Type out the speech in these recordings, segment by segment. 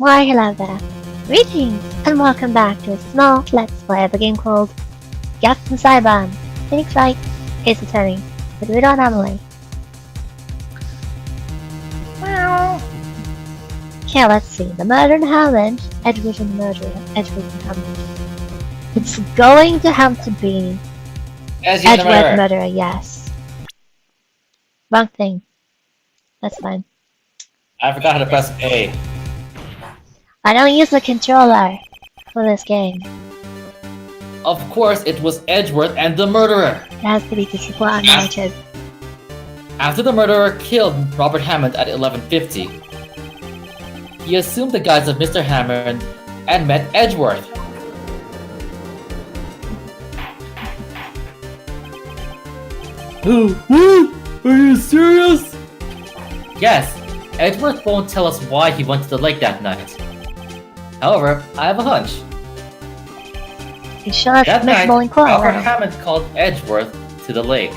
Why hello there. Greetings and welcome back to a small let's play of a game called Captain Cyber. Phoenix Wright is returning with Ruudo and Emily. Okay, let's see. The murder in Hammond, Edward and the murderer, Edward and Hammond. It's going to have to be Edward the murderer, yes. Wrong thing. That's fine. I forgot how to press A. I don't use the controller for this game. Of course, it was Edgeworth and the murderer. It has to be to support our narrative. After the murderer killed Robert Hammond at 11:50, he assumed the guise of Mr. Hammond and met Edgeworth. What? Are you serious? Yes, Edgeworth won't tell us why he went to the lake that night. However, I have a hunch. You sure it's That night, more Robert Hammond called Edgeworth to the lake.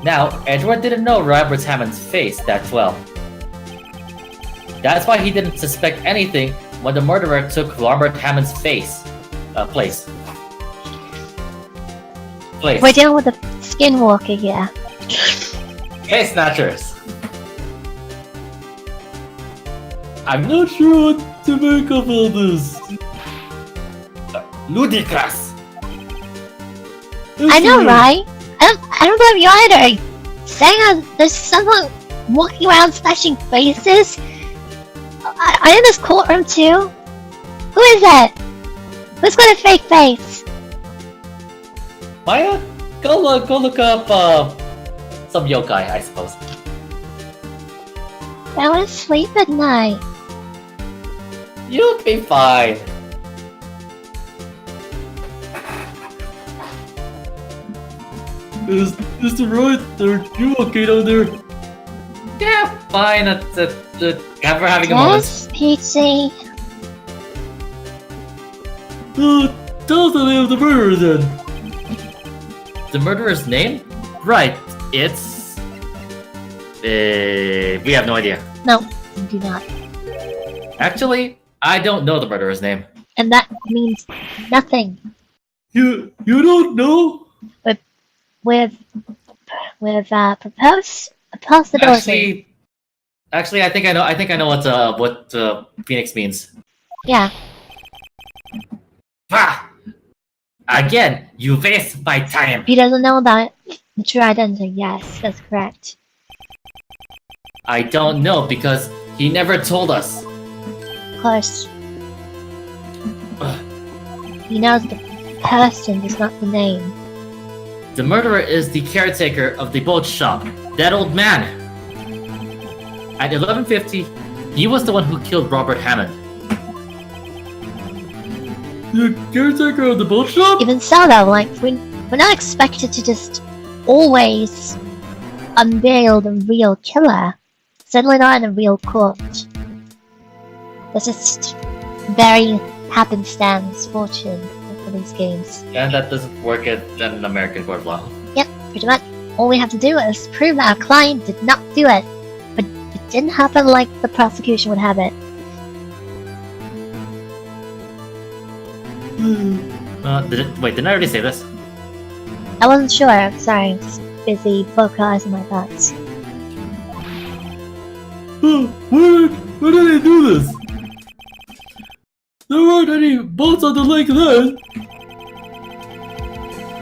Now, Edgeworth didn't know Robert Hammond's face that well. That's why he didn't suspect anything when the murderer took Robert Hammond's place. We're dealing with a skinwalker here. Face snatchers. I'm not sure what to make of all this. Ludicrous. I know, right? I don't blame you either. Saying there's someone walking around smashing faces. I'm in this courtroom too. Who is it? Who's got a fake face? Maya, go look up some yokai, I suppose. I want to sleep at night. You'll be fine. Is Mr. Wright, are you okay down there? Yeah, fine. We're having a moment. Yes, Peachy. Tell us the name of the murderer then. The murderer's name? Right, it's... we have no idea. No, you do not. Actually, I don't know the murderer's name. And that means nothing. You don't know? With proposed possibility. Actually, I think I know what Phoenix means. Yeah. Ah! Again, you waste my time. He doesn't know about the true identity. Yes, that's correct. I don't know because he never told us. Of course. He knows the person, just not the name. The murderer is the caretaker of the boat shop, that old man. At 11:50, he was the one who killed Robert Hammond. The caretaker of the boat shop? Even so though, like, we're not expected to just always unveil the real killer. Certainly not in a real court. That's just very happenstance fortune for these games. And that doesn't work at an American court of law. Yep, pretty much. All we have to do is prove that our client did not do it. But it didn't happen like the prosecution would have it. Wait, didn't I already say this? I wasn't sure, I'm sorry, I'm just busy vocalizing my thoughts. Where did they do this? There weren't any boats on the lake then.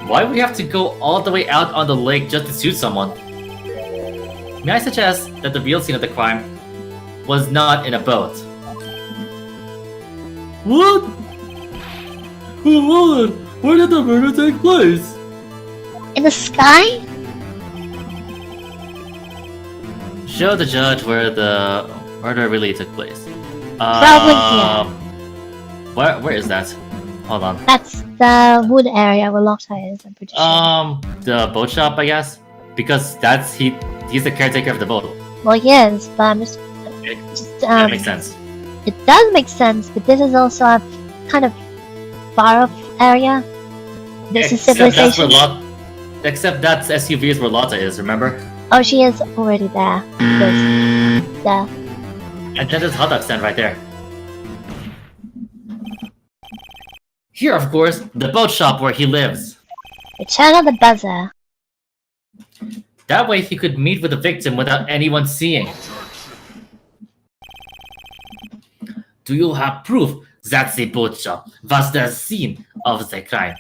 Why would we have to go all the way out on the lake just to shoot someone? May I suggest that the real scene of the crime was not in a boat? What? Well then, where did the murder take place? In the sky? Show the judge where the murder really took place. Probably here. Where is that? Hold on. That's the wood area where Lotta is, I'm pretty sure. The boat shop, I guess, because he's the caretaker of the boat. Well, he is, but I'm just That makes sense. It does make sense, but this is also a kind of far-off area. This is civilization. Except that's SUVs where Lotta is, remember? Oh, she is already there. There. And then there's a hot dog stand right there. Here, of course, the boat shop where he lives. Return on the buzzer. That way he could meet with the victim without anyone seeing. Do you have proof that the boat shop was the scene of the crime?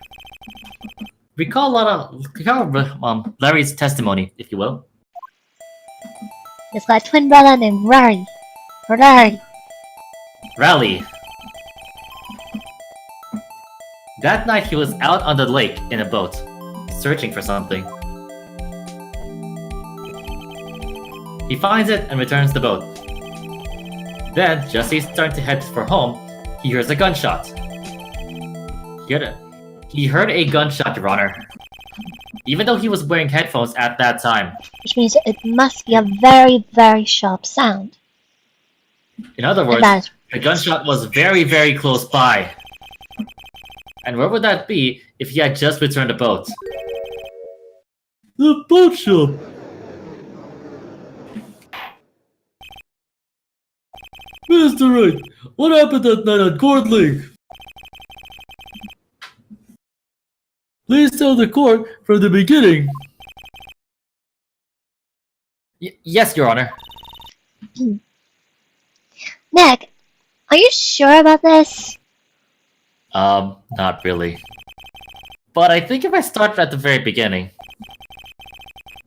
Recall Larry's testimony, if you will. He's got a twin brother named Rary. Rary. Rally. That night he was out on the lake in a boat, searching for something. He finds it and returns the boat. Then, just as he's starting to head for home, he hears a gunshot. He heard a gunshot, Your Honor. Even though he was wearing headphones at that time. Which means it must be a very, very sharp sound. In other words, the gunshot was very, very close by. And where would that be if he had just returned the boat? The boat shop. Mr. Wright, what happened that night at Court Lake? Please tell the court from the beginning. Yes, Your Honor. Nick, are you sure about this? Not really. But I think if I start at the very beginning,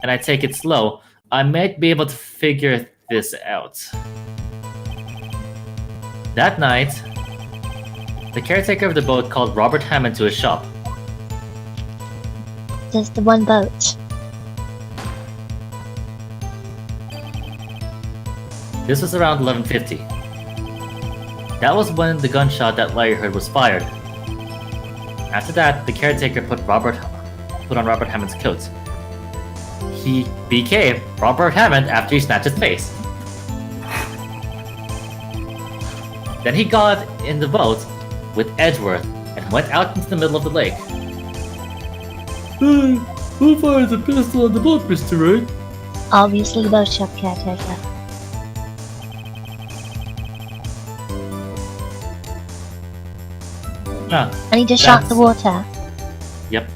and I take it slow, I might be able to figure this out. That night, the caretaker of the boat called Robert Hammond to his shop. There's the one boat. This was around 11:50. That was when the gunshot that Larry heard was fired. After that, the caretaker put on Robert Hammond's coat. He became Robert Hammond after he snatched his face. Then he got in the boat with Edgeworth and went out into the middle of the lake. Who fired the pistol on the boat, Mr. Wright? Obviously the boat shop caretaker. And he just shot the water. Yep.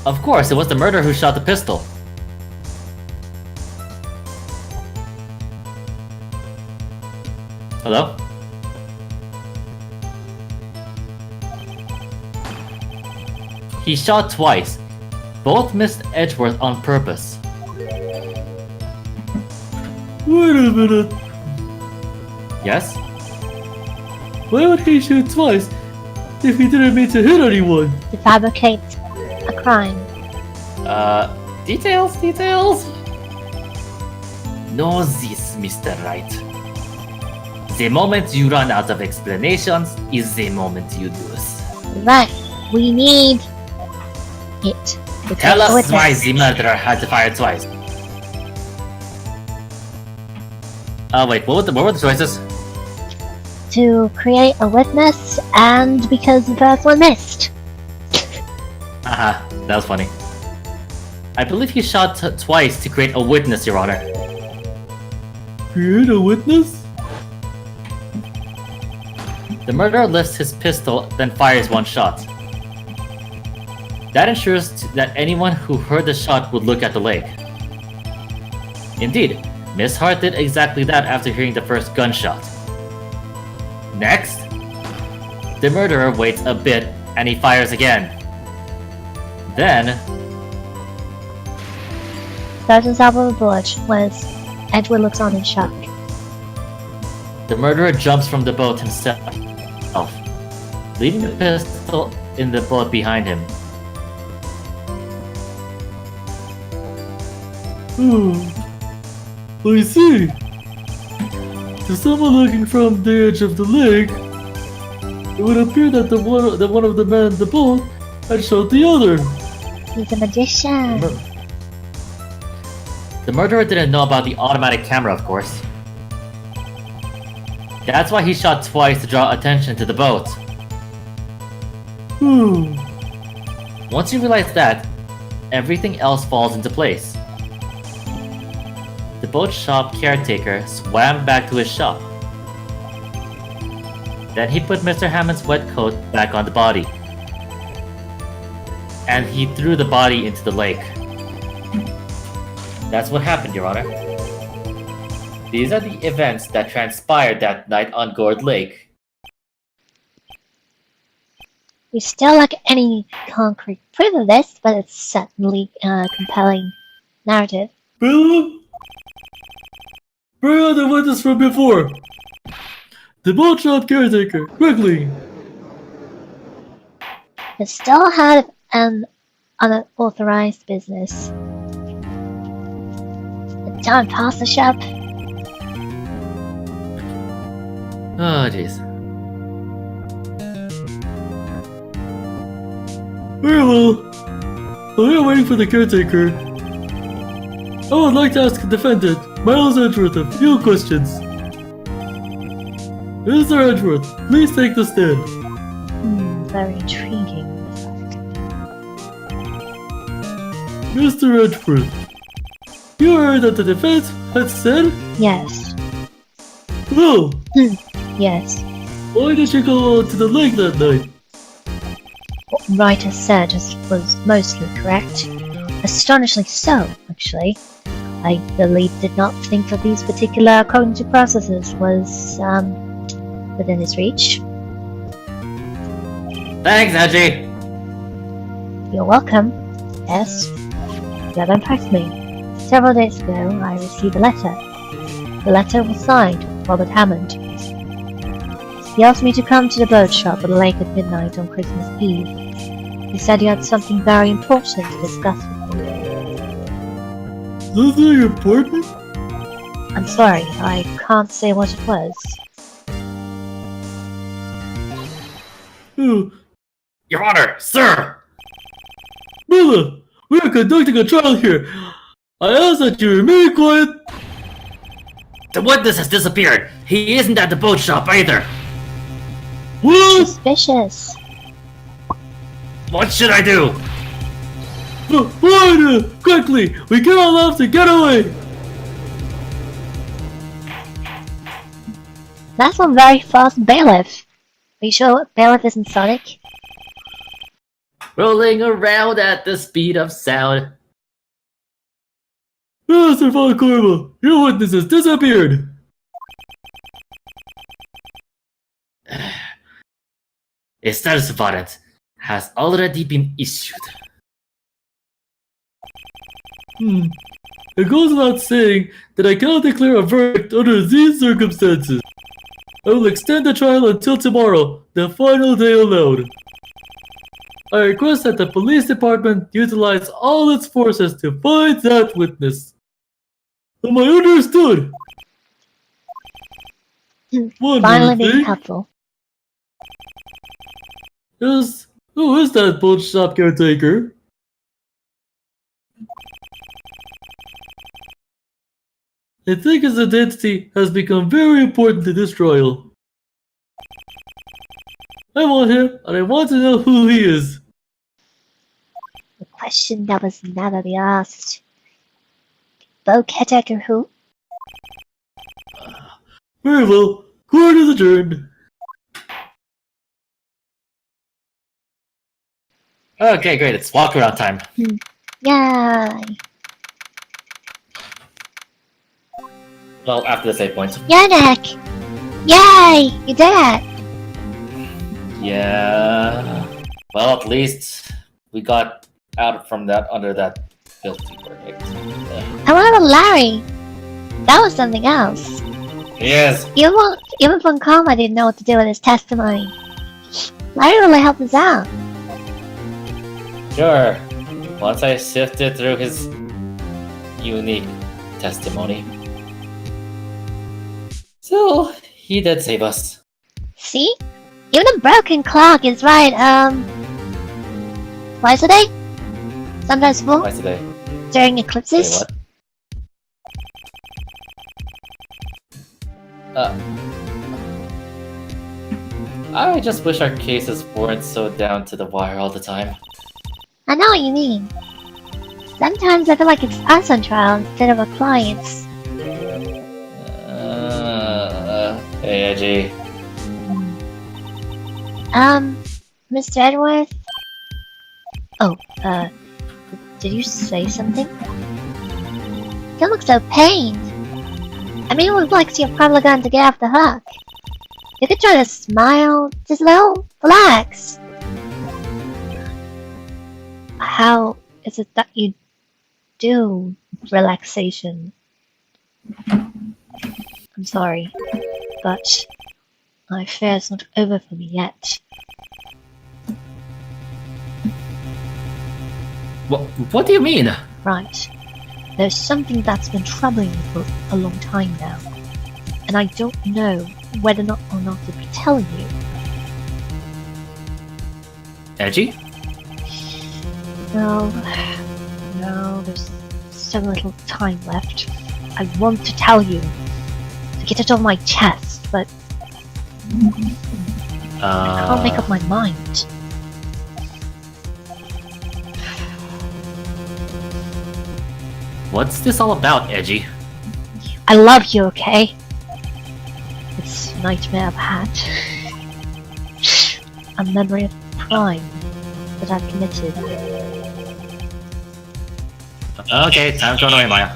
Of course, it was the murderer who shot the pistol. Hello? He shot twice. Both missed Edgeworth on purpose. Wait a minute. Yes? Why would he shoot twice if he didn't mean to hit anyone? To fabricate a crime. Details? Know this, Mr. Wright. The moment you run out of explanations is the moment you lose. Right. We need it. Tell us why the murderer had to fire twice. Wait, what were the choices? To create a witness, and because the first one missed. Haha, that was funny. I believe he shot twice to create a witness, Your Honor. Create a witness? The murderer lifts his pistol, then fires one shot. That ensures that anyone who heard the shot would look at the lake. Indeed, Miss Hart did exactly that after hearing the first gunshot. Next, the murderer waits a bit and he fires again. Then, Sergeant Salvador George was Edward looks on in shock. the murderer jumps from the boat himself, leaving the pistol in the boat behind him. I see. To someone looking from the edge of the lake, it would appear that one of the men in the boat had shot the other. He's a magician. The murderer didn't know about the automatic camera, of course. That's why he shot twice to draw attention to the boat. Once you realize that, everything else falls into place. The boat shop caretaker swam back to his shop. Then he put Mr. Hammond's wet coat back on the body. And he threw the body into the lake. That's what happened, Your Honor. These are the events that transpired that night on Gourd Lake. We still lack any concrete proof of this, but it's certainly a compelling narrative. Bella? Bring out the witness from before! The boat shop caretaker, quickly! We still have an unauthorized business. The town pasta shop. Oh, jeez. Very well. While we are waiting for the caretaker, I would like to ask the defendant, Miles Edgeworth, a few questions. Mr. Edgeworth, please take the stand. Very intriguing. Mr. Edgeworth, you heard that the defense had said? Yes. Well, Yes. why did you go to the lake that night? What Wright has said was mostly correct. Astonishingly so, actually. I really did not think that these particular cognitive processes was within his reach. Thanks, Edgy! You're welcome. Yes. You have impressed me. Several days ago, I received a letter. The letter was signed Robert Hammond. He asked me to come to the boat shop at the lake at midnight on Christmas Eve. He said he had something very important to discuss with me. Something important? I'm sorry, I can't say what it was. Oh, Your Honor, sir! Bella, we are conducting a trial here. I ask that you remain quiet. The witness has disappeared. He isn't at the boat shop either. What? Suspicious. What should I do? Why? Quickly, we cannot allow him to get away. That's one very fast bailiff. Are you sure bailiff isn't Sonic? Rolling around at the speed of sound. Mr. Von Korma, your witness has disappeared. A status warrant has already been issued. It goes without saying that I cannot declare a verdict under these circumstances. I will extend the trial until tomorrow, the final day allowed. I request that the police department utilize all its forces to find that witness. Am I understood? One Finally more being thing. helpful. Yes, who is that boat shop caretaker? I think his identity has become very important to this trial. I want him, and I want to know who he is. The question that was never be asked. Boat caretaker who? Very well, court is adjourned. Okay, great. It's walk around time. Yay! Well, after the save points. Yannick! Yay! You did it! Yeah. Well, at least we got out from that under that filthy verdict. And what about Larry? That was something else. Yes. Even Von Karma didn't know what to do with his testimony. Larry really helped us out. Sure. Once I sifted through his unique testimony. So, he did save us. See? Even a broken clock is right, twice a day? Sometimes full? Twice a day. During Wait, eclipses? what? I just wish our cases weren't so down to the wire all the time. I know what you mean. Sometimes I feel like it's us on trial instead of our clients. Hey, Edgy. Mr. Edgeworth? Oh, did you say something? You look so pained. I mean, it looks like you're probably going to get off the hook. You could try to smile, just a little, relax. How is it that you do relaxation? I'm sorry, but my affair's not over for me yet. What do you mean? Right. There's something that's been troubling me for a long time now, and I don't know whether or not to be telling you. Edgy? No, there's so little time left. I want to tell you, to get it off my chest, but I can't make up my mind. What's this all about, Edgy? I love you, okay? It's a nightmare I've had. A memory of crime that I've committed. Okay, time to go away, Maya.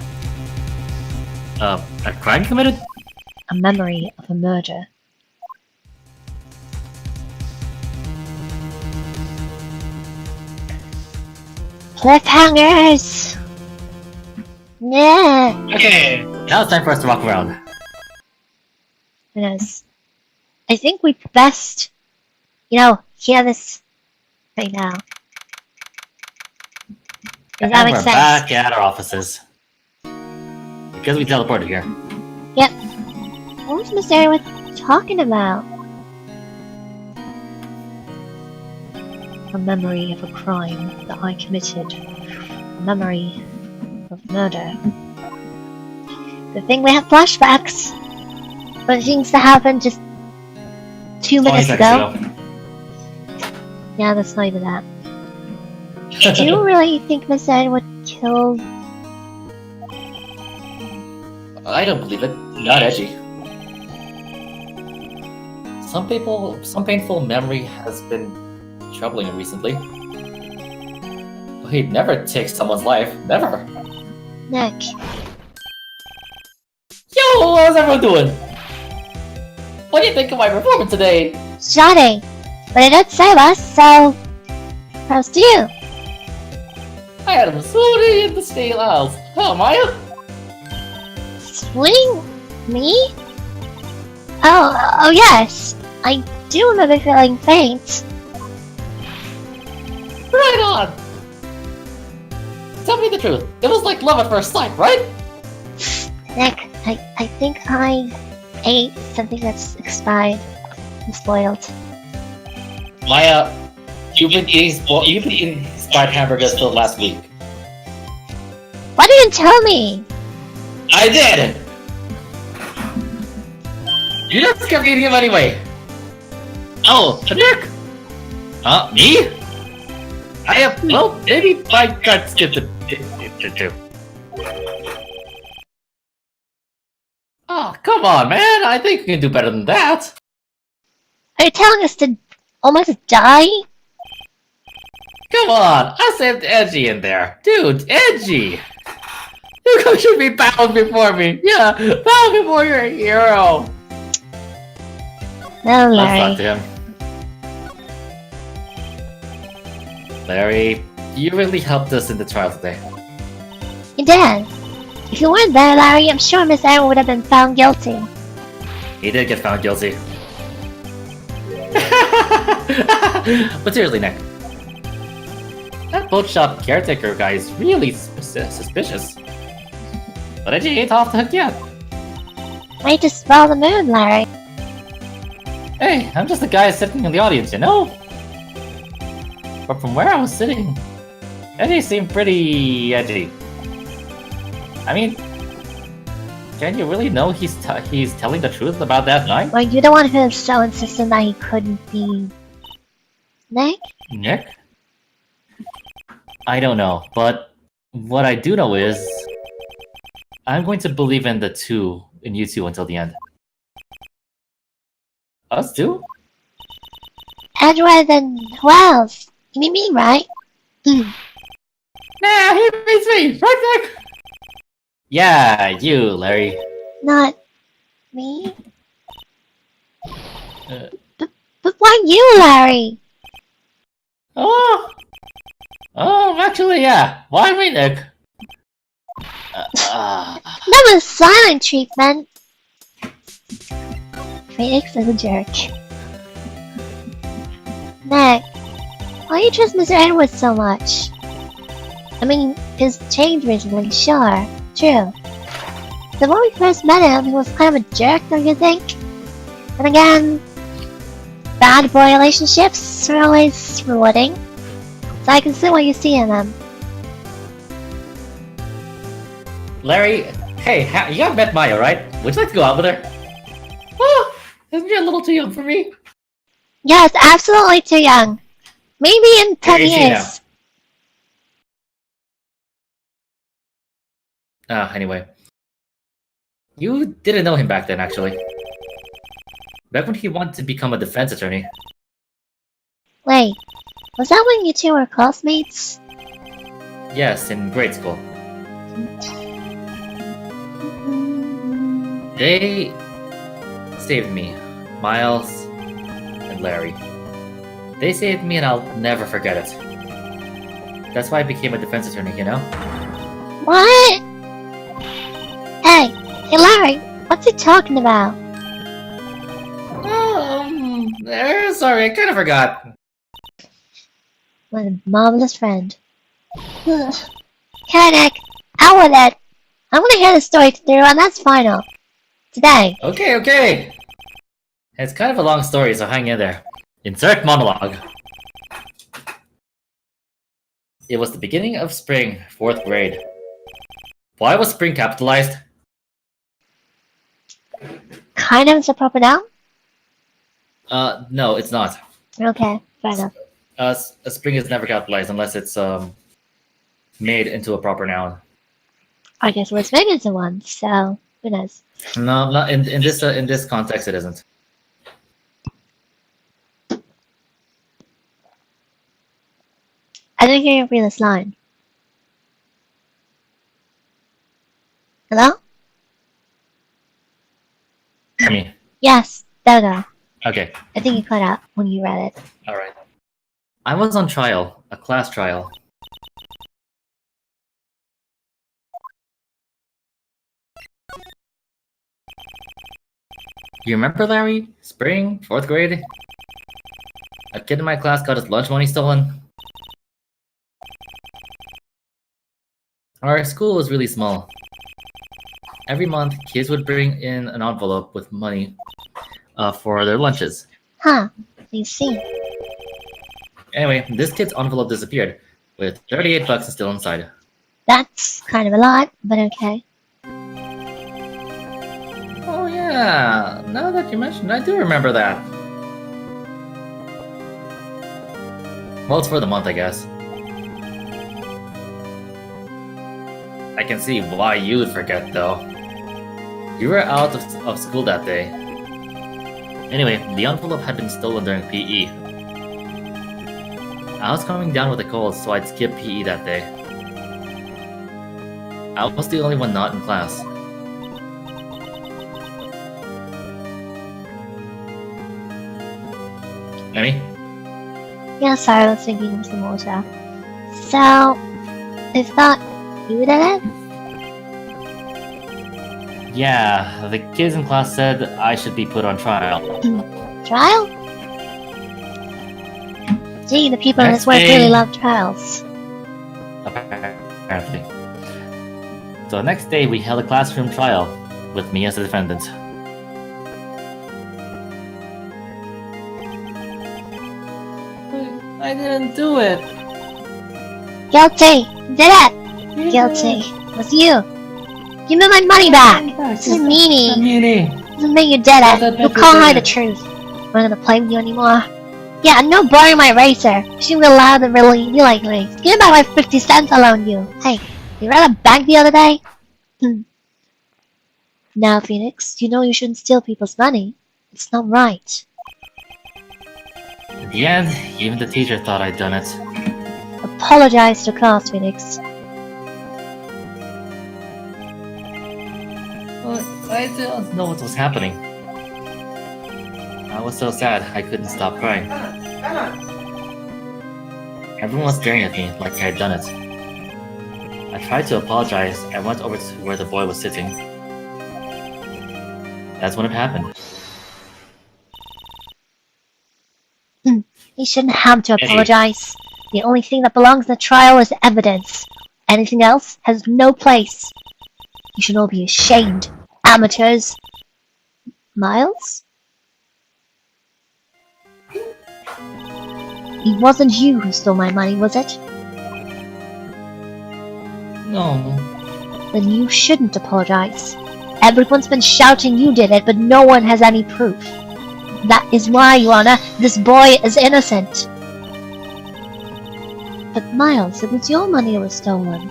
A crime committed? A memory of a murder. Cliffhangers! Yeah! Okay, now it's time for us to walk around. Yes. I think we best, hear this right now. Does that make We're sense? back at our offices. Because we teleported here. Yep. What was Miss Airwood talking about? A memory of a crime that I committed. A memory of murder. Good thing we have flashbacks. But things that happened just 2 minutes ago. Yeah, that's not even that. Do you really think Miss Airwood killed? I don't believe it. Not Edgy. Some painful memory has been troubling him recently. He'd never take someone's life. Never. Nick. Yo, how's everyone doing? What do you think of my performance today? Shoddy. But it did save us, so... Props to you. I had him swooning in the steel house. Huh, Maya? Swing? Me? Oh yes. I do remember feeling faint. Right on! Tell me the truth. It was like love at first sight, right? Nick, I think I ate something that's expired and spoiled. Maya, you've been eating fried hamburgers for the last week. Why didn't you tell me? I did! You just kept eating them anyway. Oh, Nick! Me? Well, maybe I got skipped a too. Oh, come on, man. I think you can do better than that. Are you telling us to almost die? Come on, I saved Edgy in there. Dude, Edgy! You guys should be bowing before me. Yeah, bow before your hero. No, Let's Larry. talk to him. Larry, you really helped us in the trial today. You did. If you weren't there, Larry, I'm sure Miss Aaron would have been found guilty. He did get found guilty. But seriously, Nick. That boat shop caretaker guy is really suspicious. But Edgy ain't off the hook yet. Way to spoil the mood, Larry. Hey, I'm just a guy sitting in the audience, you know? But from where I was sitting, Edgy seemed pretty edgy. I mean, can you really know he's telling the truth about that night? Well, you're the one who's so insistent that he couldn't be... Nick? Nick? I don't know, but what I do know is I'm going to believe in you two until the end. Us too? Edward and who else? You mean me, right? Nah, he means me! Right back! Yeah, you, Larry. Not me? Uh, But why you, Larry? oh! Oh, actually, yeah. Why me, Nick? That was silent treatment. Phoenix is a jerk. Nick, why do you trust Mr. Edwards so much? I mean, he's changed recently, sure, true. So when we first met him, he was kind of a jerk, don't you think? And again, bad boy relationships are always rewarding. So I can see why you see in them. Larry, hey, you got met Maya, right? Would you like to go out with her? Oh, isn't she a little too young for me? Yes, absolutely too young. Maybe in 10 Where is she years. Anyway. You didn't know him back then, actually. Back when he wanted to become a defense attorney. Wait, was that when you two were classmates? Yes, in grade school. They saved me. Miles and Larry. They saved me and I'll never forget it. That's why I became a defense attorney, you know? What? Hey Larry, what's he talking about? Sorry, I kind of forgot. What a marvelous friend. Okay, Nick, out with it. I want to hear the story through, and that's final. Today. Okay. It's kind of a long story, so hang in there. Insert monologue. It was the beginning of spring, 4th grade. Why was spring capitalized? Kind of is a proper noun? No, it's not. Okay, fair enough. A spring is never capitalized unless it's made into a proper noun. I guess we're made into one, so who knows? No, not in this context. It isn't. I didn't hear you read this line. Hello? Me. Yes, there we go. Okay. I think you cut out when you read it. All right. I was on trial, a class trial. You remember Larry? Spring, 4th grade? A kid in my class got his lunch money stolen. Our school was really small. Every month, kids would bring in an envelope with money for their lunches. Huh, I see. Anyway, this kid's envelope disappeared, with 38 bucks still inside. That's kind of a lot, but okay. Oh yeah, now that you mention it, I do remember that. Well, it's for the month, I guess. I can see why you'd forget, though. You were out of school that day. Anyway, the envelope had been stolen during PE. I was coming down with a cold, so I'd skip PE that day. I was the only one not in class. Emmy? Yeah, sorry, I was thinking of some water. So, they thought you did it? Yeah, the kids in class said I should be put on trial. Trial? Gee, the people in this work really love trials. Apparently. So the next day we held a classroom trial, with me as the defendant. I didn't do it. Guilty! Did it! Guilty. It was you. Give me my money back! This is meanie. Doesn't mean you did it. You can't hide the truth. I'm not gonna play with you anymore. Yeah, and no borrowing my razor. She will allow to really be like me. Give me back my 50 cents I loaned you. Hey, you read a bank the other day? Now, Phoenix, you know you shouldn't steal people's money. It's not right. the end, even the teacher thought I'd done it. Apologize to class, Phoenix. Well, I didn't know what was happening. I was so sad I couldn't stop crying. Everyone was staring at me like I had done it. I tried to apologize and went over to where the boy was sitting. That's when it happened. You shouldn't have to Eddie. apologize. The only thing that belongs in the trial is evidence. Anything else has no place. You should all be ashamed. Amateurs. Miles? It wasn't you who stole my money, was it? No. Then you shouldn't apologize. Everyone's been shouting you did it, but no one has any proof. That is why, Your Honor, this boy is innocent. But Miles, it was your money that was stolen.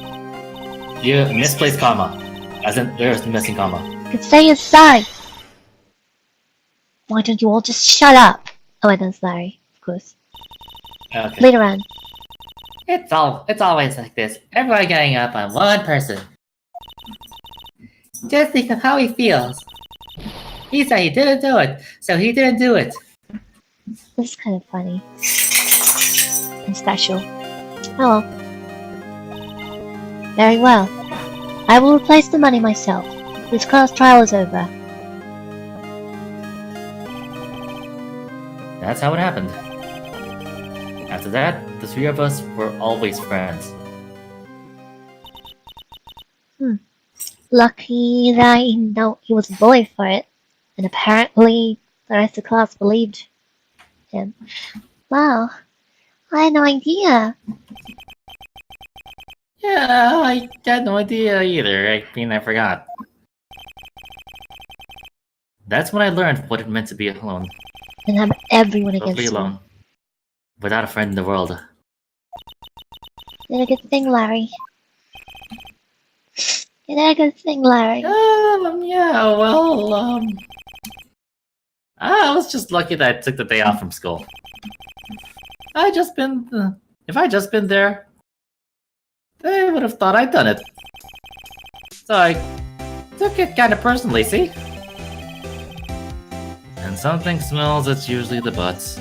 You misplaced comma. As in, there's the missing comma. You could say you're sorry. Why don't you all just shut up? Oh, I don't sorry, of course. Okay. Later on. It's always like this. Everyone getting up on one person. Just think of how he feels. He said he didn't do it, so he didn't do it. This is kind of funny. And special. Oh well. Very well. I will replace the money myself. This class trial is over. That's how it happened. After that, the three of us were always friends. Lucky that he was bullied for it. And apparently the rest of the class believed him. Wow. I had no idea. Yeah, I had no idea either. I mean, I forgot. That's when I learned what it meant to be alone. And have everyone against Totally you. alone. Without a friend in the world. You did a good thing, Larry. You did a good thing, Larry. Yeah, well, I was just lucky that I took the day off from school. If I just been there, they would have thought I'd done it. So I took it kind of personally, see? And something smells, it's usually the butts.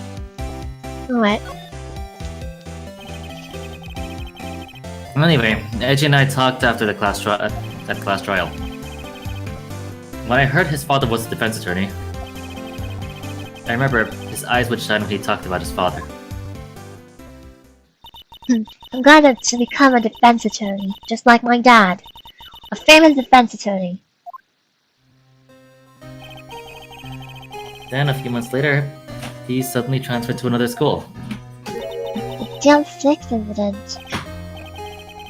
What? Anyway, Edgy and I talked after the class trial. When I heard his father was a defense attorney, I remember his eyes would shine when he talked about his father. I'm glad to become a defense attorney, just like my dad. A famous defense attorney. Then, a few months later, he suddenly transferred to another school. The Jump 6 incident.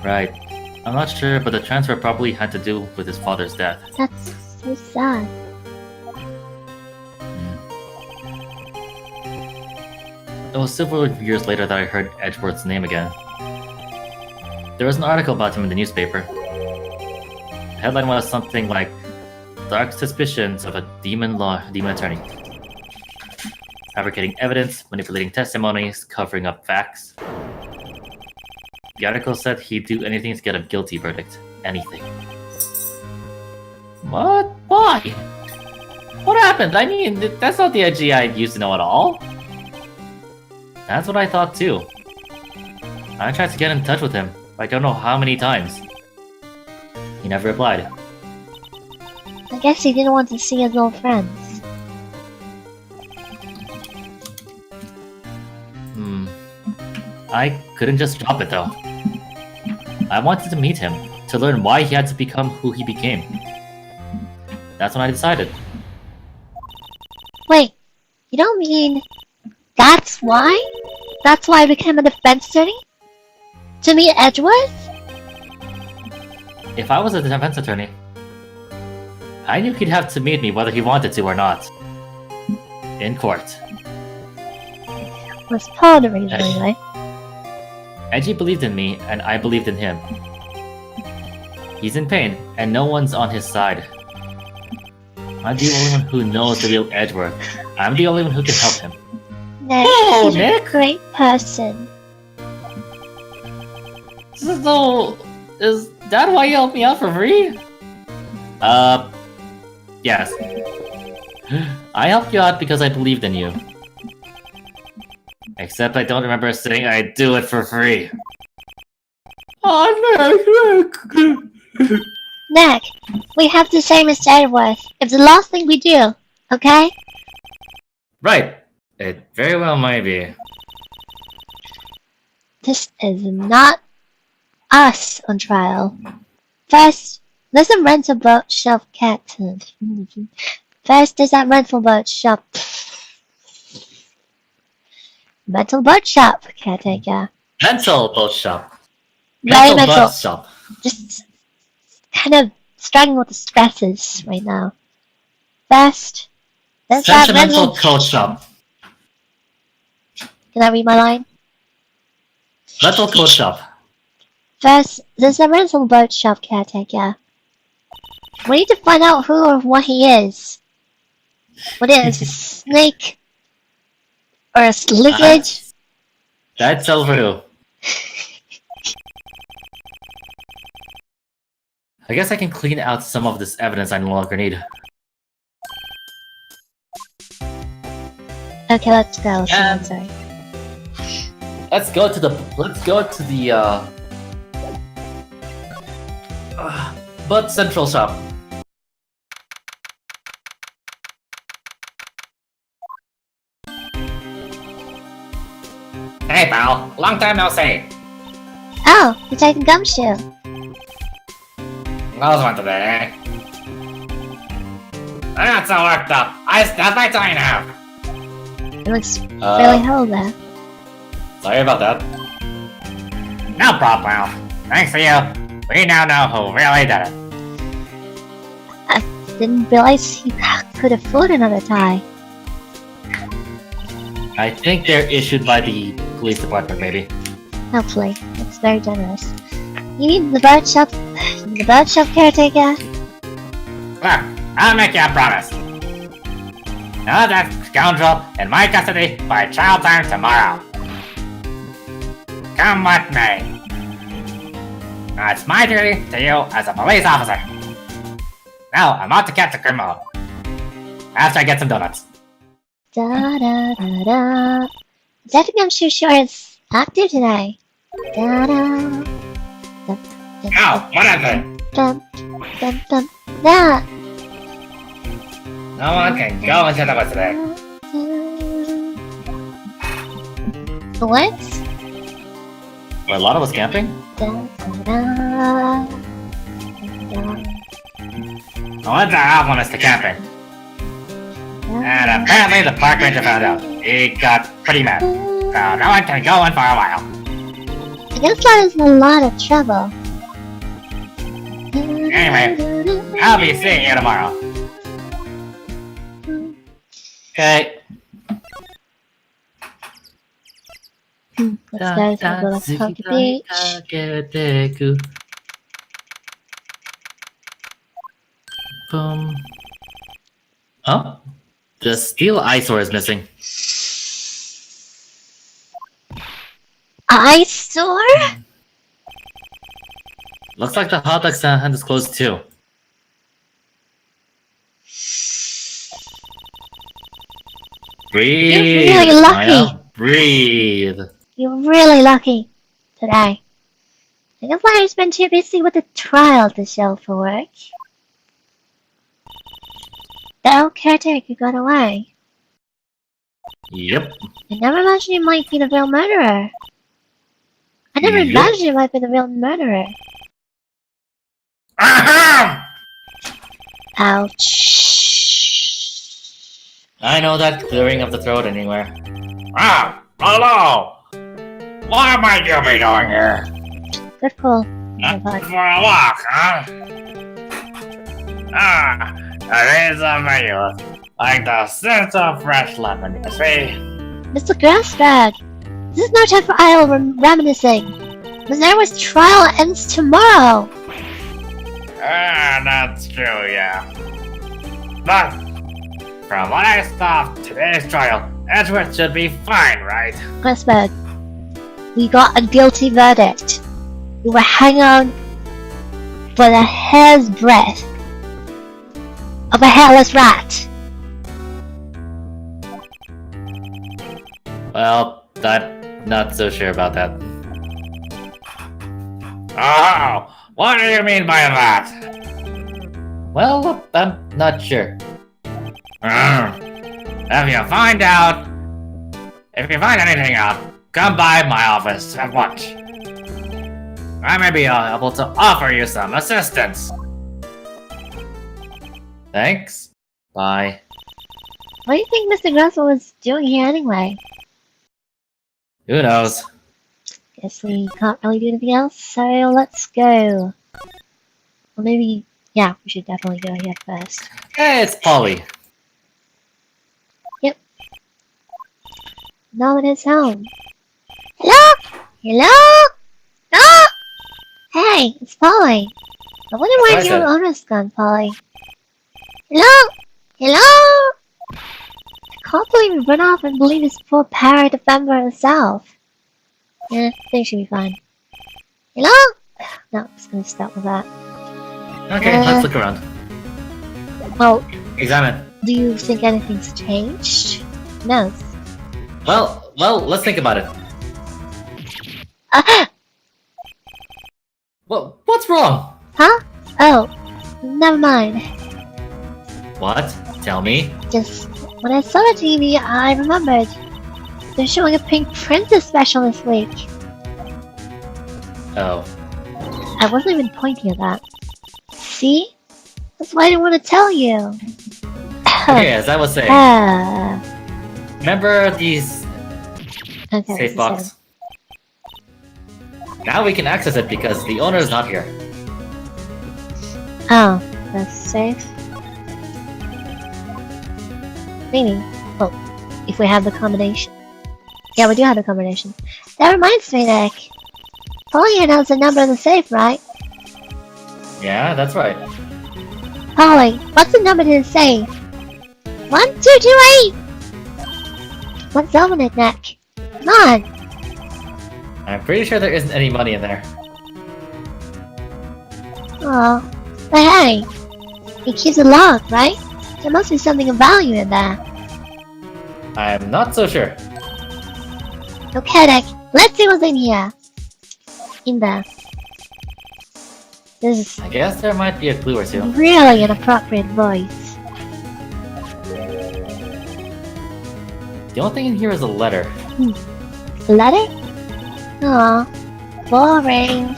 Right. I'm not sure, but the transfer probably had to do with his father's death. That's so sad. It was several years later that I heard Edgeworth's name again. There was an article about him in the newspaper. The headline was something like, "Dark suspicions of a demon attorney. Fabricating evidence, manipulating testimonies, covering up facts." The article said he'd do anything to get a guilty verdict. Anything. What? Why? What happened? I mean, that's not the Edgy I used to know at all. That's what I thought too. I tried to get in touch with him, but I don't know how many times. He never replied. I guess he didn't want to see his old friends. I couldn't just drop it though. I wanted to meet him, to learn why he had to become who he became. That's when I decided. Wait, you don't mean that's why? That's why I became a defense attorney? To meet Edgeworth? If I was a defense attorney, I knew he'd have to meet me whether he wanted to or not. In court. Was part of the reason anyway. Edgy believed in me, and I believed in him. He's in pain, and no one's on his side. I'm the only one who knows the real Edgeworth. I'm the only one who can help him. Nick, Oh, you're Nick! a great person. So, is that why you helped me out for free? Yes. I helped you out because I believed in you. Except I don't remember saying I'd do it for free. Oh, Nick! Nick, we have the same as Edworth. It's the last thing we do, okay? Right. It very well might be. This is not us on trial. First, there's a rental boat shop captain. First, there's that rental boat shop. Rental boat shop caretaker. Mental boat shop. Very Mental mental. boat shop. Just kind of struggling with the stresses right now. First, there's that Sentimental rental. coat shop. Can I read my line? Metal coat shop. First, there's a rental boat shop caretaker. We need to find out who or what he is. What is a snake? Or a lizard? That's over. I guess I can clean out some of this evidence I no longer need. Okay, let's go. Yeah. I'm sorry. Let's go to the Butt Central shop. Hey pal, long time no see. Oh, you're taking gumshoe. How's one today? I'm not so worked up. I stuffed my tie now. It looks really old there. Sorry about that. No problem. Thanks to you, we now know who really did it. I didn't realize he could afford another tie. I think they're issued by the police department, maybe. Hopefully, it's very generous. You mean the bird shop caretaker? Look, I'll make you a promise. Now that scoundrel in my custody by trial time tomorrow. Come what may. Now it's my duty to you as a police officer. Now I'm out to catch a criminal. After I get some donuts. Da da da da. That gumshoe sure is active today. Da da. Oh, what is it? Dum dum dum. That. No one can go into the woods today. What? Were a lot of us camping? Da da da. I wanted to have one us to camping. And apparently the park ranger found out. He got pretty mad. So no one can go in for a while. I guess that is in a lot of trouble. Anyway, I'll be seeing you tomorrow. Okay. Let's go to the Funky Beach. Huh? The steel eyesore is missing. Eyesore? Looks like the hot dog stand is closed too. Breathe. You're really lucky. Maya. Breathe. You're really lucky today. I guess Larry's been too busy with the trial to show for work. The old caretaker got away. Yep. I never imagined you might be the real murderer. I never Yep. imagined you might be the real murderer. Ahem! Ouch. I know that clearing of the throat anywhere. Ah, hello! What might you be doing here? Good call. For a walk, huh? Ah, it is of my youth. Like the scent of fresh lemon, you see? Mr. Grassbag, this is no time for idle reminiscing. Minerva's trial ends tomorrow. Ah, that's true, yeah. But, from what I saw, today's trial Edgeworth should be fine, right? Whispered. We got a guilty verdict. We were hanging on for a hair's breadth of a hairless rat. Well, I'm not so sure about that. Oh, what do you mean by that? Well, I'm not sure. If you find anything out, come by my office at once. I may be able to offer you some assistance. Thanks. Bye. What do you think Mr. Grussel was doing here anyway? Who knows? Guess we can't really do anything else, so let's go. Well, maybe, yeah, we should definitely go here first. Hey, it's Polly. Yep. No one is home. Hello? Hello? Oh! Hey, it's Polly. I wonder where That's what I your said. owner's gone, Polly. Hello? Hello? I can't believe we run off and believe this poor parrot defender herself. Yeah, I think she'll be fine. Hello? No, I'm just gonna start with that. Okay, let's look around. Well, Examine. do you think anything's changed? No. Well, let's think about it. Well, what's wrong? Huh? Oh, never mind. What? Tell me. Just when I saw the TV, I remembered. They're showing a Pink Princess special this week. Oh. I wasn't even pointing at that. See? That's why I didn't want to tell you. Okay, as I was saying, remember these Okay, safe box? Now we can access it because the owner is not here. Oh, that's safe. Maybe. Well, if we have the combination. Yeah, we do have the combination. That reminds me, Nick. Polly here knows the number of the safe, right? Yeah, that's right. Polly, what's the number to the safe? 1228! What's over, Nick? Come on! I'm pretty sure there isn't any money in there. Oh, but hey, it keeps a log, right? There must be something of value in there. I'm not so sure. Okay, Nick, let's see what's in here. In there. This is I guess there might be a clue or two. really an appropriate voice. The only thing in here is a letter. A letter? Aw, boring.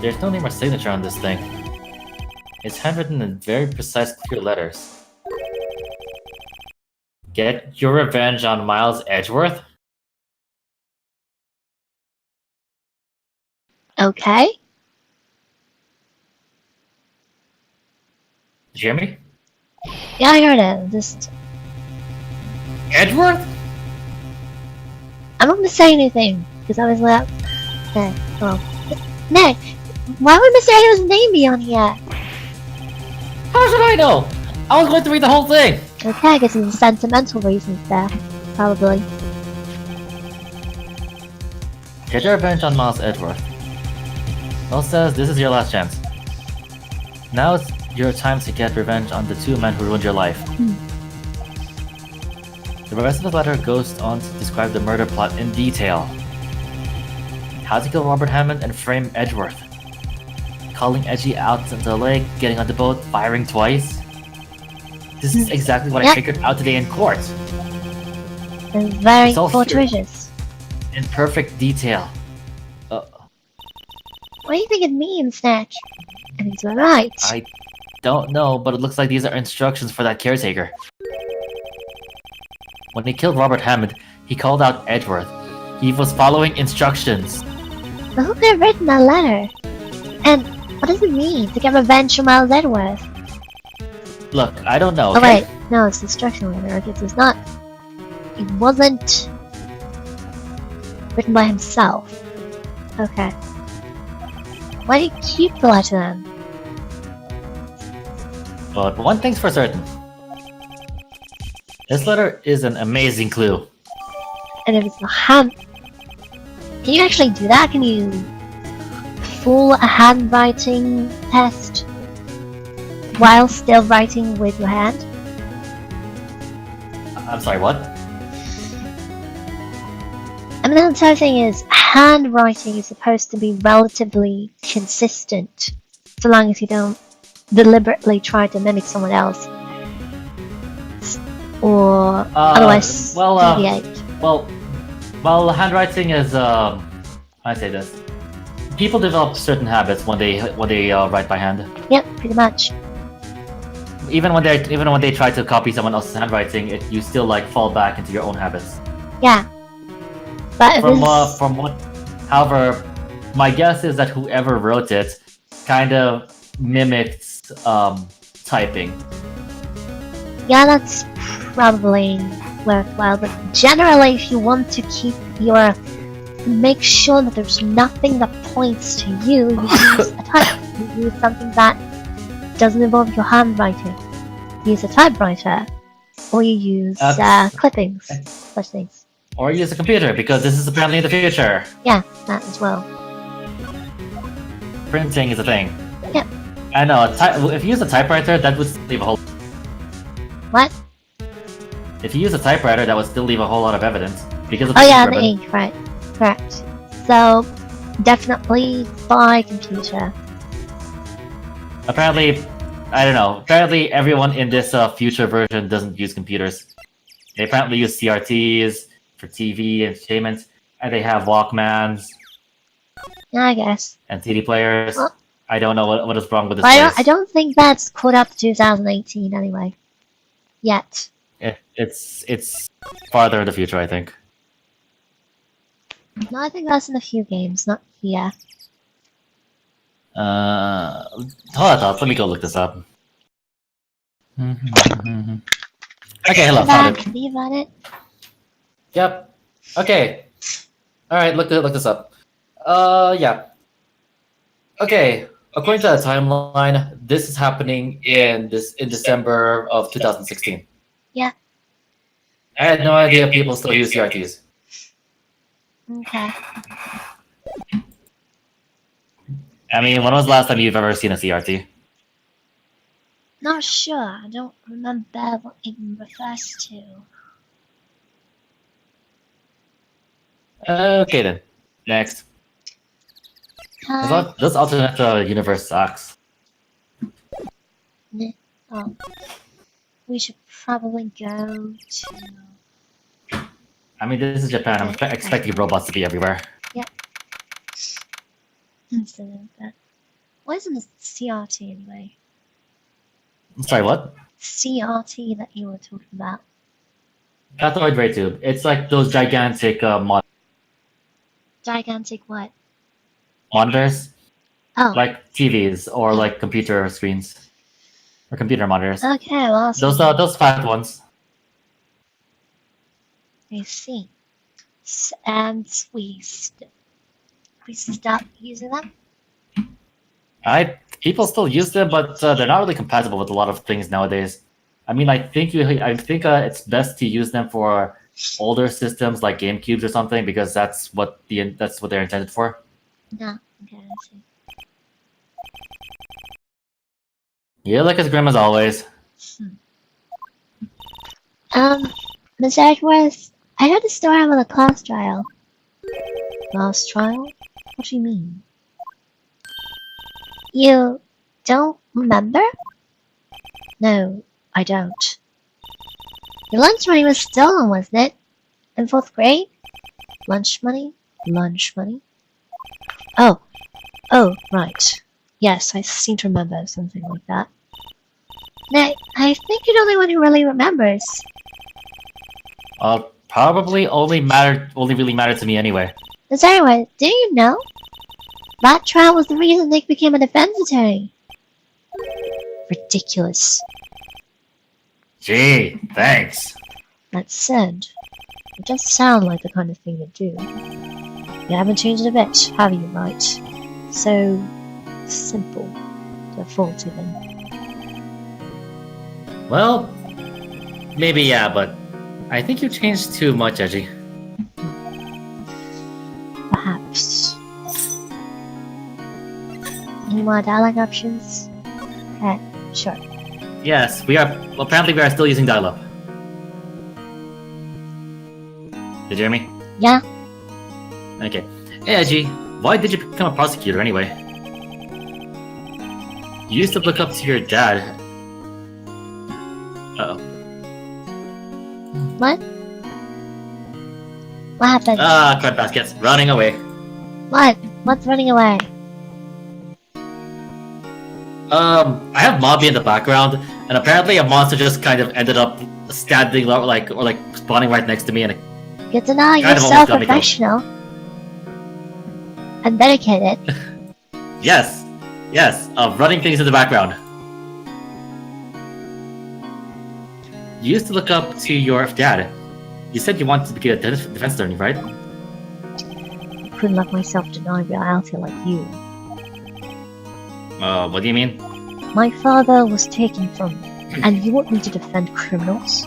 There's no name or signature on this thing. It's handwritten in very precise, clear letters. Get your revenge on Miles Edgeworth? Okay. Did you hear me? Yeah, I heard it. Just Edgeworth? I'm not gonna say anything because I was like, okay, well, Nick, why would Mr. Ayo's name be on here? How should I know? I was going to read the whole thing! Okay, I guess there's sentimental reasons there, probably. Get your revenge on Miles Edgeworth. Will says this is your last chance. Now it's your time to get revenge on the two men who ruined your life. The rest of the letter goes on to describe the murder plot in detail. How to kill Robert Hammond and frame Edgeworth. Calling Edgy out into the lake, getting on the boat, firing twice. This is exactly what I figured out today in court. And very It's all fortuitous. In perfect detail. What do you think it means, Nick? I mean, you're right. I don't know, but it looks like these are instructions for that caretaker. When he killed Robert Hammond, he called out Edgeworth. He was following instructions. But who could have written that letter? And what does it mean to get revenge from Miles Edgeworth? Look, I don't know. Oh Okay? wait, no, it's the instruction letter. Okay, so it's not. It wasn't written by himself. Okay. Why do you keep the letter then? But one thing's for certain. This letter is an amazing clue. And if it's a hand... Can you actually do that? Can you fool a handwriting test while still writing with your hand? I'm sorry, what? I mean, the entire thing is, handwriting is supposed to be relatively consistent, so long as you don't deliberately try to mimic someone else, or otherwise deviate. Well, handwriting is how do I say this? People develop certain habits when they write by hand. Yep, pretty much. Even when they try to copy someone else's handwriting, you still like fall back into your own habits. Yeah. But however, my guess is that whoever wrote it kind of mimicked typing. yeah, that's probably worthwhile. But generally, if you want to make sure that there's nothing that points to you, you use a type. You use something that doesn't involve your handwriting. You use a typewriter, or you use clippings, such things. Or use a computer, because this is apparently in the future. Yeah, that as well. Printing is a thing. Yeah. I know, if you use a typewriter, that would leave a whole... What? If you use a typewriter, that would still leave a whole lot of evidence. Because of the Oh yeah, ink the ribbon. ink, right. Correct. So, definitely by computer. Apparently, I don't know, apparently everyone in this future version doesn't use computers. They apparently use CRTs for TV entertainment, and they have Walkmans Yeah, I guess. and CD players. Well, I don't know what is wrong with this But place. I don't think that's caught up to 2018 anyway. Yet. It's farther in the future, I think. No, I think that's in a few games, not here. Hold on, thoughts. Let me go look this up. Okay, hello, found it. Leave on it. Yep. Okay. Alright, look this up. Yeah. Okay. According to the timeline, this is happening in December of 2016. Yeah. I had no idea people still use CRTs. Okay. I mean, when was the last time you've ever seen a CRT? Not sure. I don't remember what it refers to. Okay then. Next. This alternate universe sucks. Oh. We should probably go to... I mean, this is Japan. I'm expecting robots to be everywhere. Instead of that. What is in the CRT anyway? I'm sorry, what? CRT that you were talking about. Cathode ray tube. It's like those gigantic Gigantic what? monitors, Oh. like TVs or like computer screens or computer monitors. Okay, well, Those fat ones. I see. And we stop using them? People still use them, but they're not really compatible with a lot of things nowadays. I mean, I think it's best to use them for older systems like GameCubes or something, because that's what they're intended for. No. Okay, I see. You look as grim as always. Miss Edgeworth, I heard a story about a class trial. Class trial? What do you mean? You don't remember? No, I don't. Your lunch money was stolen, wasn't it? In 4th grade? Lunch money? Lunch money? Oh, right. Yes, I seem to remember something like that. Nay, I think you're the only one who really remembers. Probably only really mattered to me anyway. Miss Edgeworth, do you know? That trial was the reason Nick became a defense attorney. Ridiculous. Gee, thanks. That said, it does sound like the kind of thing to do. You haven't changed a bit, have you, Wright? So simple to fall to them. Well, Maybe, yeah, but I think you changed too much, Edgy. Perhaps. Any more dialogue options? Okay, sure. Yes, apparently we are still using dial-up. Did you hear me? Yeah? Okay. Hey, Edgy, why did you become a prosecutor anyway? You used to look up to your dad. Uh-oh. What? What happened? Ah, crud baskets, running away. What? What's running away? I have Mobby in the background, and apparently a monster just kind of ended up standing or spawning right next to me, and it Good to know you're kind of so almost got me killed. professional. And dedicated. Yes, running things in the background. You used to look up to your dad. You said you wanted to be a defense attorney, right? I couldn't let myself deny reality like you. What do you mean? My father was taken from me, and you want me to defend criminals?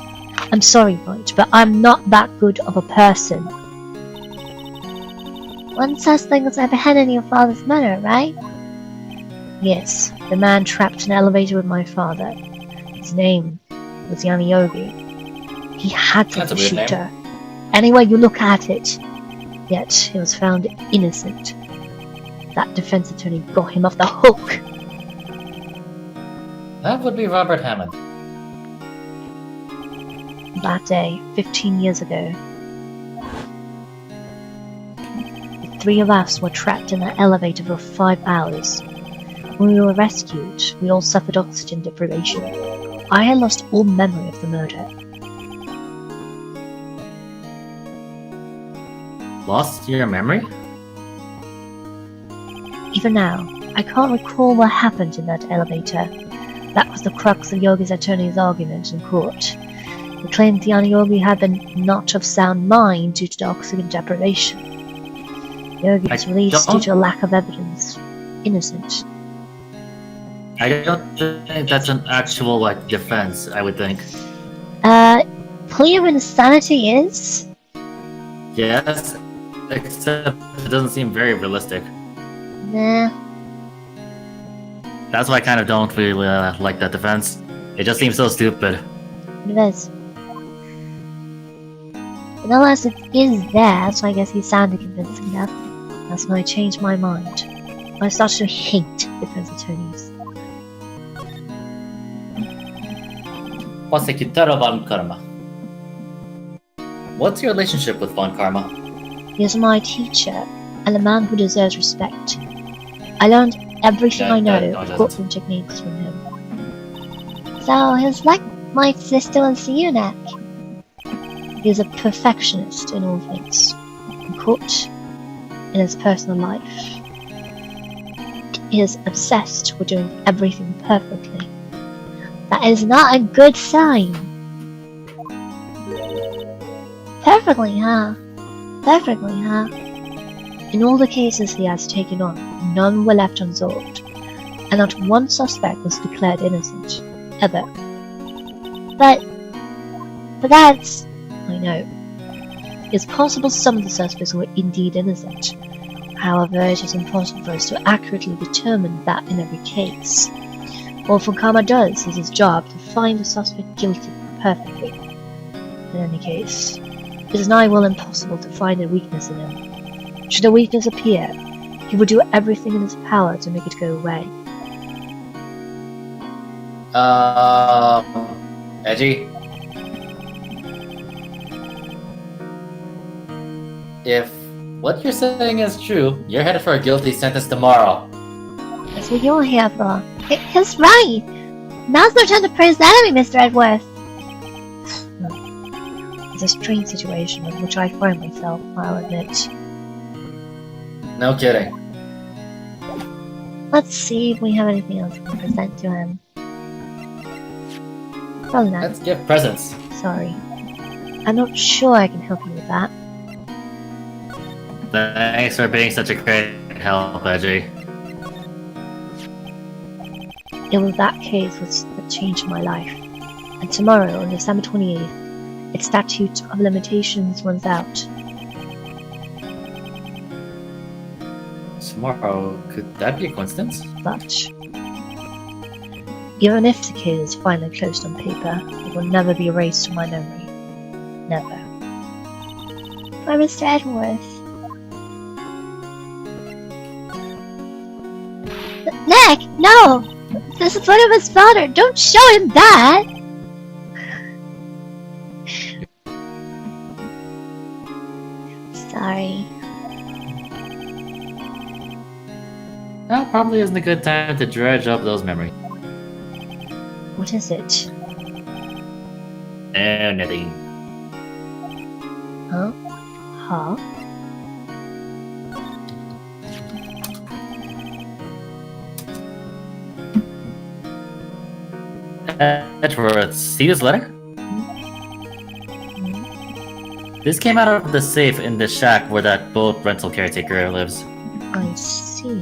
I'm sorry, Wright, but I'm not that good of a person. One such thing was apprehending your father's murder, right? Yes, the man trapped in an elevator with my father. His name was Yogi. He had to That's a be a weird name. shooter. Any way you look at it. Yet he was found innocent. That defense attorney got him off the hook. That would be Robert Hammond. That day, 15 years ago, the three of us were trapped in an elevator for 5 hours. When we were rescued, we all suffered oxygen deprivation. I had lost all memory of the murder. Lost your memory? Even now, I can't recall what happened in that elevator. That was the crux of Yogi's attorney's argument in court. He claimed Yogi had been not of sound mind due to the oxygen deprivation. Yogi was released due to a lack of evidence. Innocent. I don't think that's an actual, defense, I would think. Plea of insanity is? Yes, except it doesn't seem very realistic. Nah. That's why I kind of don't really like that defense. It just seems so stupid. It is. But nonetheless, it is there, so I guess he sounded convincing enough. That's when I changed my mind. I started to hate defense attorneys. Prosecutor Von Karma. What's your relationship with Von Karma? He is my teacher, and a man who deserves respect. I learned everything I know of courtroom techniques from him. So he's like my sister and Siunek. He is a perfectionist in all things. In court, in his personal life. He is obsessed with doing everything perfectly. That is not a good sign. Perfectly, huh? Perfectly, huh? In all the cases he has taken on, none were left unsolved, and not one suspect was declared innocent, ever. But that's... I know. It's possible some of the suspects were indeed innocent. However, it is impossible for us to accurately determine that in every case. All Von Karma does is his job to find the suspect guilty perfectly. In any case, it is nigh well impossible to find a weakness in him. Should a weakness appear, he would do everything in his power to make it go away. Edgy? If what you're saying is true, you're headed for a guilty sentence tomorrow. That's what you're here for. He's right! Now's no time to praise the enemy, Mr. Edworth! It's a strange situation in which I find myself, I'll admit. No kidding. Let's see if we have anything else we can present to him. Probably not. Let's give presents. Sorry. I'm not sure I can help you with that. Thanks for being such a great help, Edgy. It was that case that changed my life. And tomorrow, on December 28th, its statute of limitations runs out. Tomorrow, could that be a coincidence? But even if the case is finally closed on paper, it will never be erased from my memory. Never. Why, Mr. Edgeworth? Nick, no! This is one of his father. Don't show him that! Sorry. Now probably isn't a good time to dredge up those memories. What is it? Oh, nothing. Huh? Huh? Edgeworth, see this letter? This came out of the safe in the shack where that boat rental caretaker lives. I see.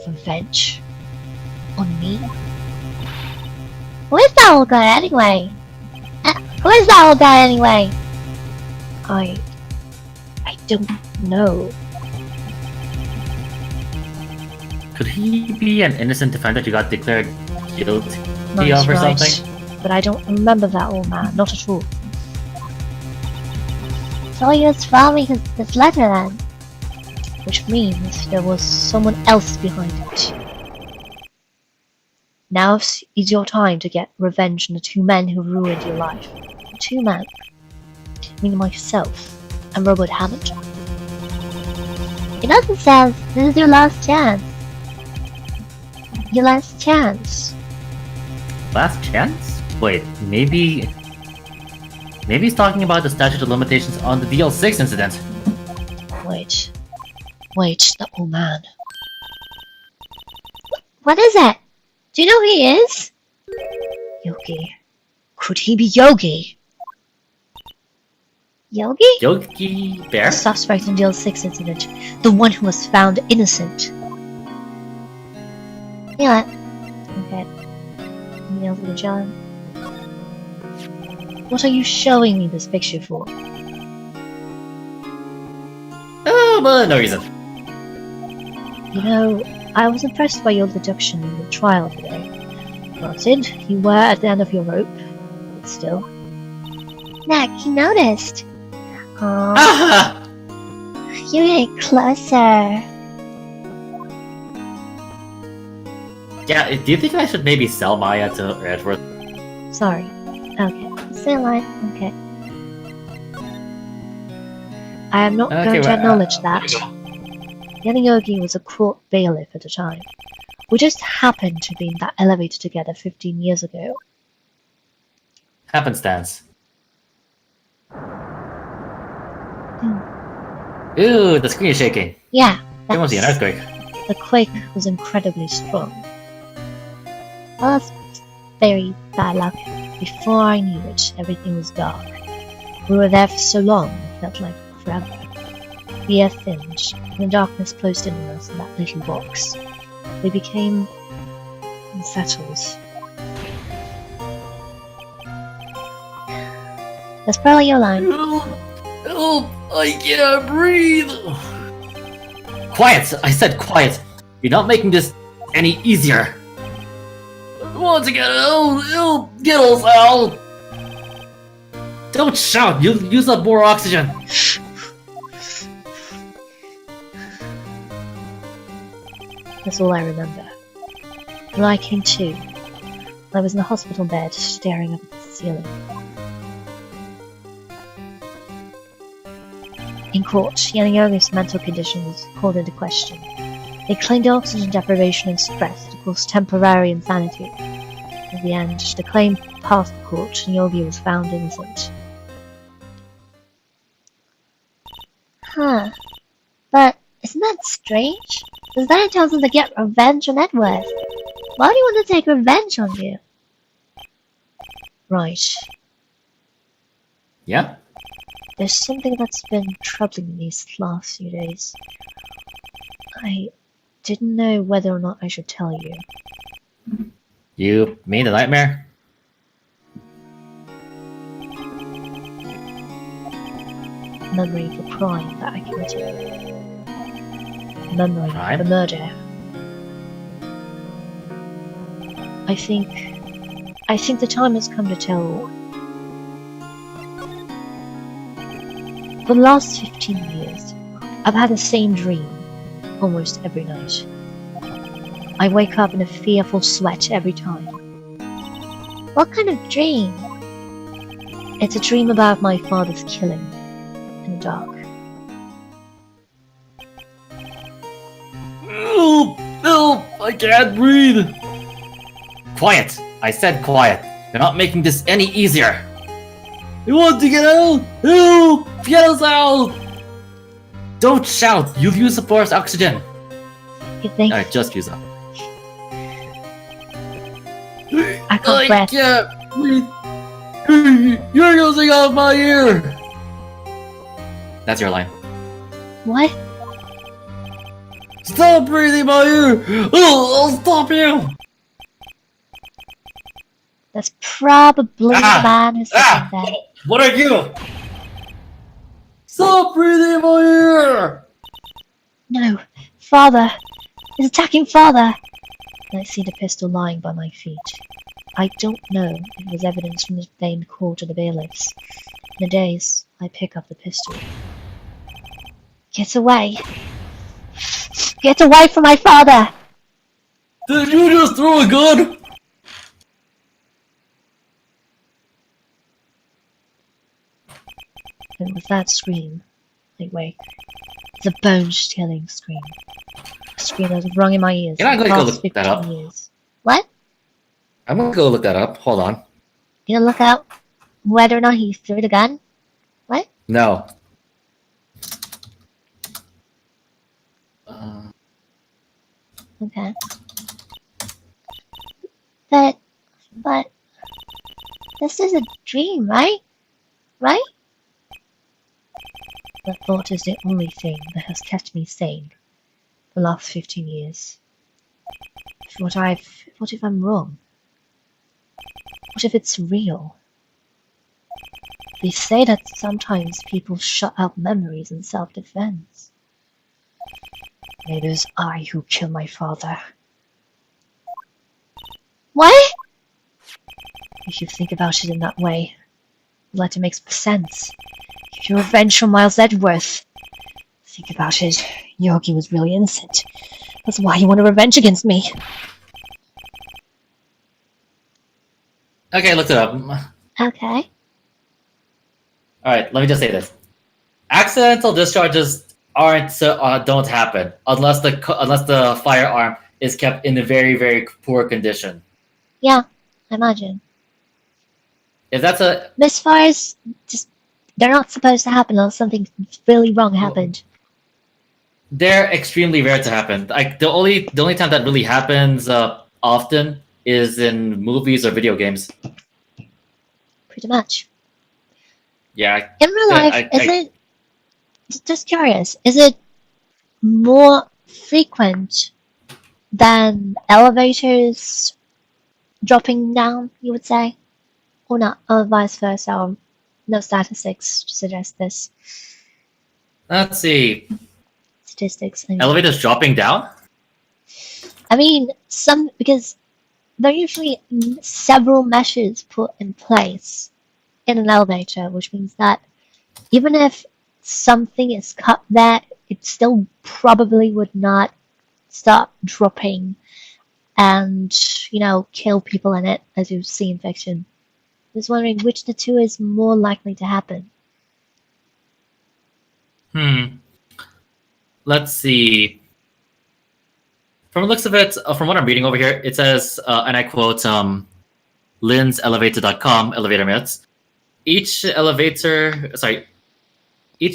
Revenge? On me? Who is that old guy anyway? Who is that old guy anyway? I don't know. Could he be an innocent defendant who got declared guilty Nice, of or right. something? But I don't remember that old man, not at all. So he just found me his letter then. Which means there was someone else behind it. Now is your time to get revenge on the two men who ruined your life. Two men. Meaning myself and Robert Hammond. It also says this is your last chance. Your last chance. Last chance? Wait, maybe he's talking about the statute of limitations on the DL6 incident. Wait, the old man. What is it? Do you know who he is? Yogi. Could he be Yogi? Yogi? Yogi Bear? The suspect in the DL6 incident. The one who was found innocent. Yeah. Okay. Anything else with John? What are you showing me this picture for? Oh, but no reason. You know, I was impressed by your deduction in the trial today. Granted, you were at the end of your rope, but still. Nick, he noticed. Oh, Ah! you get closer. Yeah, do you think I should maybe sell Maya to Edgeworth? Sorry. Okay. Stay in line. Okay. I am not going to acknowledge that. Yogi was a court bailiff at the time. We just happened to be in that elevator together 15 years ago. Happenstance. Ooh, the screen is shaking. Yeah, It must be an earthquake. the quake was incredibly strong. Well, that's very bad luck. Before I knew it, everything was dark. We were there for so long, it felt like forever. The air thinned, and the darkness closed in on us in that little box. We became unsettled. That's probably your line. Help! I can't breathe! Quiet! I said quiet! You're not making this any easier! I want to get out! Get us out! Don't shout! You'll use up more oxygen! That's all I remember. When I came to, I was in the hospital bed, staring up at the ceiling. In court, Yogi's mental condition was called into question. They claimed oxygen deprivation and stress to cause temporary insanity. In the end, the claim passed the court and Yogi was found innocent. Huh. But isn't that strange? Does that tell them to get revenge on Edward? Why do you want to take revenge on you? Right. Yeah? There's something that's been troubling me these last few days. I didn't know whether or not I should tell you. You mean the nightmare? memory of a crime that I committed. Memory Crime? of a murder. I think the time has come to tell all. For the last 15 years, I've had the same dream almost every night. I wake up in a fearful sweat every time. What kind of dream? It's a dream about my father's killing in the dark. Help! Help! I can't breathe! Quiet! I said quiet. You're not making this any easier. I want to get out! Help! Get us out! Don't shout! You'll use up forced oxygen. You think Alright, just use up. I can't breathe? can't breathe. You're using out my ear! That's your line. What? Stop breathing my ear! Oh, I'll stop you! That's probably the man who's sitting there. What are you? Stop breathing my ear! No, father! He's attacking father! I see the pistol lying by my feet. I don't know if it was evidence from the day in court or the bailiffs. In the days, I pick up the pistol. Get away! Get away from my father! Did you just throw a gun? And with that scream, I wake. It's a bone-chilling scream. A scream that's rung in my ears You're not for the going to go past look that 15 up. years. What? I'm gonna go look that up. Hold on. You gonna look out whether or not he threw the gun? What? No. Okay. But this is a dream, right? Right? That thought is the only thing that has kept me sane the last 15 years. What if I'm wrong? What if it's real? They say that sometimes people shut out memories in self-defense. Maybe it was I who killed my father. What? If you think about it in that way, let it make sense. If you're revenge for Miles Edgeworth, think about it. Yogi was really innocent. That's why you want a revenge against me. Okay, looked it up. Okay. Alright, let me just say this. Accidental discharges don't happen unless the firearm is kept in a very, very poor condition. Yeah, I imagine. If that's a Misfires, they're not supposed to happen unless something really wrong happened. they're extremely rare to happen. Like the only time that really happens often is in movies or video games. Pretty much. Yeah. In real life, I- is it... Just curious, is it more frequent than elevators dropping down, you would say? Or not, or vice versa, or no statistics to suggest this. Let's see. Statistics, I mean. Elevators dropping down? I mean, because there are usually several meshes put in place in an elevator, which means that even if something is cut there, it still probably would not start dropping and, kill people in it, as you see in fiction. I was wondering which the two is more likely to happen. Let's see. From the looks of it, from what I'm reading over here, it says, and I quote, linselevator.com, elevator myths. Each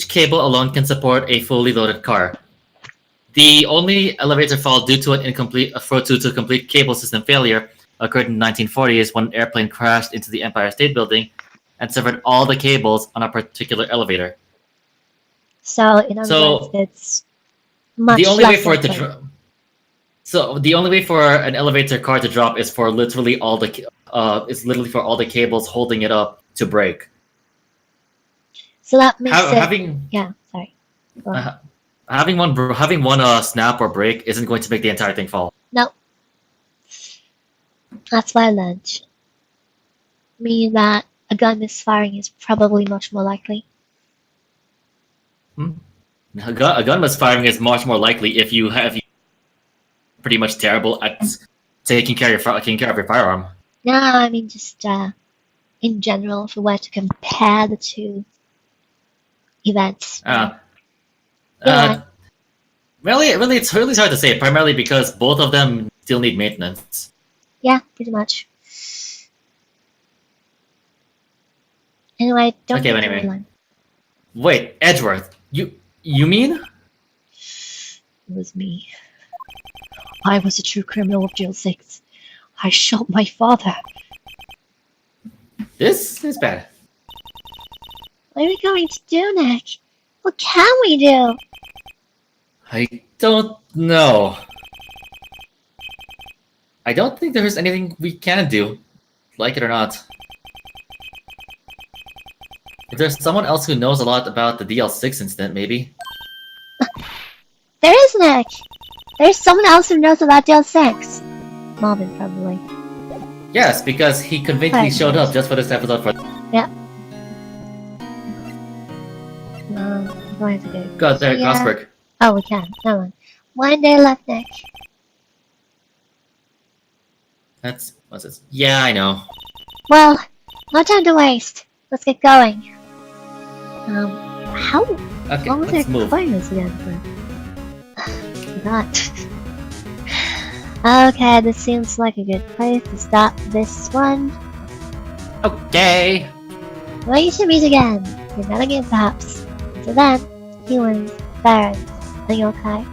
cable alone can support a fully loaded car. The only elevator fall due to a complete cable system failure occurred in the 1940s when an airplane crashed into the Empire State Building and severed all the cables on a particular elevator. So, in other words, it's much The only way less for it to likely. drop. So the only way for an elevator car to drop is for literally all the cables holding it up to break. So that makes it. Having Yeah, sorry. Go on. having one snap or break isn't going to make the entire thing fall. No. That's what I learned. Meaning that a gun misfiring is probably much more likely. A gun misfiring is much more likely if you pretty much terrible at taking care of your firearm. No, I mean just in general, if we were to compare the two events. Really, it's really hard to say. Primarily because both of them still need maintenance. Yeah, pretty much. Anyway, don't Okay, get anyway. the line. Wait, Edgeworth, you mean? It was me. I was a true criminal of Jail 6. I shot my father. This is bad. What are we going to do, Nick? What can we do? I don't know. I don't think there's anything we can do, like it or not. If there's someone else who knows a lot about the DL6 incident, maybe. There is, Nick! There's someone else who knows about Jail 6. Marvin, probably. Yes, because he conveniently showed up just for this episode. Yeah. I'm going to go. God, there, Yeah. Crossberg. Oh, we can. Never mind. 1 day left, Nick. What's this? Yeah, I know. Well, no time to waste. Let's get going. How Okay, long was let's our move. claims again? Forgot. Okay, this seems like a good place to stop this one. Okay. Wait to meet again. In another game, perhaps. Until then, humans, Barons, are you okay?